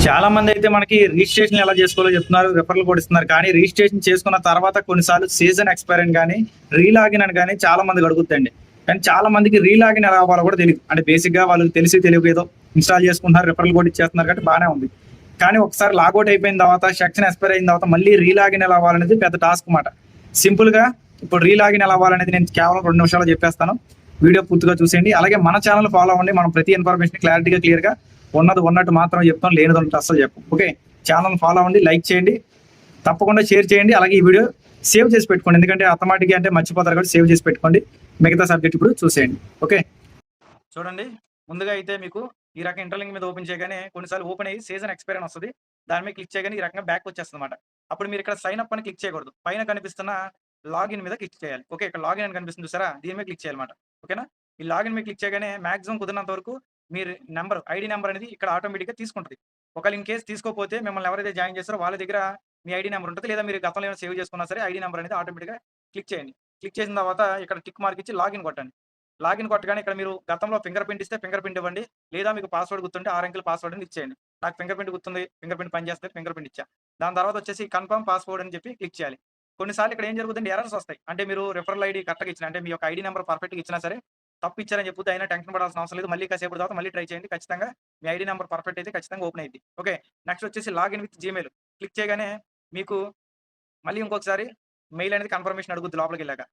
చాలా మంది అయితే మనకి రిజిస్ట్రేషన్ ఎలా చేసుకోవాలో చెప్తున్నారు, రిఫరల్ కూడా ఇస్తున్నారు. కానీ రిజిస్ట్రేషన్ చేసుకున్న తర్వాత కొన్నిసార్లు సీజన్ ఎక్స్పైర్ అని కానీ రీలాగిన్ అని కానీ చాలా మందికి అడుగుతండి. కానీ చాలా మందికి రీలాగిన్ ఎలా అవ్వాలో కూడా తెలియదు. అంటే బేసిక్ గా వాళ్ళు తెలియక ఏదో ఇన్స్టాల్ చేసుకుంటున్నారు, రిఫరల్ కూడా ఇచ్చేస్తున్నారు కాబట్టి బాగానే ఉంది. కానీ ఒకసారి లాగౌట్ అయిపోయిన తర్వాత సెక్షన్ ఎక్స్పైర్ అయిన తర్వాత మళ్ళీ రీలాగిన్ ఎలా అవ్వాలనేది పెద్ద టాస్క్ అన్నమాట. సింపుల్ గా ఇప్పుడు రీలాగిన్ ఎలా అవ్వాలనేది నేను కేవలం 2 నిమిషాలు చెప్పేస్తాను. వీడియో పూర్తిగా చూసేయండి. అలాగే మన ఛానల్ ఫాలో అవ్వండి. మనం ప్రతి ఇన్ఫర్మేషన్ క్లారిటీగా క్లియర్ గా ఉన్నది ఉన్నట్టు మాత్రం చెప్తాం, లేనిది ఉన్నట్టు అస్సలు చెప్పం. ఓకే, ఛానల్ ఫాలో అవ్వండి, లైక్ చేయండి, తప్పకుండా షేర్ చేయండి. అలాగే ఈ వీడియో సేవ్ చేసి పెట్టుకోండి, ఎందుకంటే ఆటోమేటిక్గా అంటే మర్చిపోతారు కాబట్టి సేవ్ చేసి పెట్టుకోండి. మిగతా సబ్జెక్ట్ ఇప్పుడు చూసేయండి. ఓకే, చూడండి. ముందుగా అయితే మీకు ఈ రకం ఇంటర్లింక్ మీద ఓపెన్ చేయగానే కొన్నిసార్లు ఓపెన్ అయ్యి సీజన్ ఎక్స్పైర్ అని వస్తుంది. దాని మీద క్లిక్ చేయగానే ఈ రకంగా బ్యాక్ వచ్చేస్తుంది అనమాట. అప్పుడు మీరు ఇక్కడ సైన్ అప్ అని క్లిక్ చేయకూడదు, పైన కనిపిస్తున్న లాగిన్ మీద క్లిక్ చేయాలి. ఓకే, ఇక్కడ లాగిన్ అని కనిపిస్తుంది చూసారా, దీని మీద క్లిక్ చేయాలన్నమాట. ఓకేనా, ఈ లాగిన్ మీద క్లిక్ చేయగానే మాక్సిమం కుదిరినంత వరకు మీరు నెంబర్ ఐడి నెంబర్ అనేది ఇక్కడ ఆటోమేటిక్గా తీసుకుంటుంది. ఒకవేళ ఇన్ కేసు తీసుకోకపోతే మిమ్మల్ని ఎవరైతే జాయిన్ చేస్తారో వాళ్ళ దగ్గర మీ ఐడి నెంబర్ ఉంటుంది, లేదా మీరు గతంలో ఏమైనా సేవ్ చేసుకున్నా సరే ఐడి నెంబర్ అనేది ఆటోమేటిక్గా క్లిక్ చేయండి. క్లిక్ చేసిన తర్వాత ఇక్కడ టిక్ మార్క్ ఇచ్చి లాగిన్ కొట్టండి. లాగిన్ కొట్టగానే ఇక్కడ మీరు గతంలో ఫింగర్ ప్రింట్ ఇస్తే ఫింగర్ ప్రింట్ ఇవ్వండి, లేదా మీకు పాస్వర్డ్ గుర్తుంటే 6 అంకెల పాస్వర్డ్ అని ఇచ్చేయండి. నాకు ఫింగర్ ప్రింట్ గుర్తుంది, ఫింగర్ ప్రింట్ పనిచేస్తుంది, ఫింగర్ ప్రింట్ ఇచ్చా. దాని తర్వాత వచ్చేసి కన్ఫర్మ్ పాస్వర్డ్ అని చెప్పి క్లిక్ చేయాలి. కొన్నిసార్లు ఇక్కడ ఏం జరుగుతుంది, ఎర్రర్స్ వస్తాయి. అంటే మీరు రిఫరల్ ఐడి కరెక్ట్గా ఇచ్చిన, అంటే మీ యొక్క ఐడి నెంబర్ పర్ఫెక్ట్గా ఇచ్చినా సరే తప్పు ఇచ్చారని చెప్తే అయినా టెన్షన్ పడాల్సిన అవసరం లేదు. మళ్ళీ కాసేపు తర్వాత మళ్ళీ ట్రై చేయండి. ఖచ్చితంగా మీ ఐడి నెంబర్ పర్ఫెక్ట్ అయితే ఖచ్చితంగా ఓపెన్ అయ్యింది. ఓకే, నెక్స్ట్ వచ్చేసి లాగిన్ విత్ జీమెయిల్ క్లిక్ చేయగానే మీకు మళ్ళీ ఇంకొకసారి మెయిల్ అనేది కన్ఫర్మేషన్ అడుగుద్ది లోపలికి వెళ్ళాక.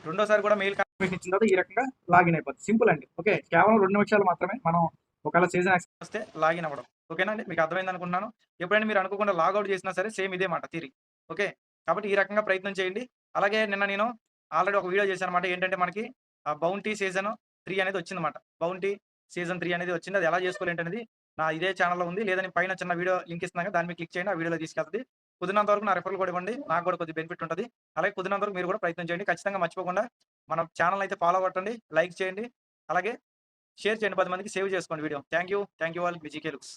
రెండోసారి కూడా మెయిల్ కన్ఫర్మేషన్ ఇచ్చిన తర్వాత ఈ రకంగా లాగిన్ అయిపోతుంది. సింపుల్ అండి. ఓకే, కేవలం 2 నిమిషాలు మాత్రమే. మనం ఒకవేళ సీజన్ ఎక్స్పైర్ వస్తే లాగిన్ అవ్వడం. ఓకేనా అండి, మీకు అర్థమైంది అనుకుంటున్నాను. ఎప్పుడైనా మీరు అనుకోకుండా లాగౌట్ చేసినా సరే సేమ్ ఇదే మాట తీరి. ఓకే, కాబట్టి ఈ రకంగా ప్రయత్నం చేయండి. అలాగే నిన్న నేను ఆల్రెడీ ఒక వీడియో చేశాను అనమాట. ఏంటంటే మనకి బౌంటీ సీజన్ 3 అనేది వచ్చిందన్నమాట. బౌంటీ సీజన్ 3 అనేది వచ్చింది. అది ఎలా చేసుకోవాలి ఏంటనేది నా ఇదే ఛానల్‌లో ఉంది. లేదా నేను పైన చిన్న వీడియో లింక్ ఇస్తున్నాను కదా, దాని మీద క్లిక్ చేయండి. ఆ వీడియోలో తీసుకెళ్తది. కుదిరినంత వరకు నా రిఫరల్ కూడా ఇవ్వండి. నాకు కూడా కొద్దిగా బెనిఫిట్ ఉంటది. అలాగే కుదిరినంత వరకు మీరు కూడా ప్రయత్నం చేయండి. ఖచ్చితంగా మర్చిపోకుండా మన ఛానల్ అయితే ఫాలో కొట్టండి, లైక్ చేయండి, అలాగే షేర్ చేయండి. 10 మందికి సేవ్ చేసుకోండి video. Thank you all. Me GK looks.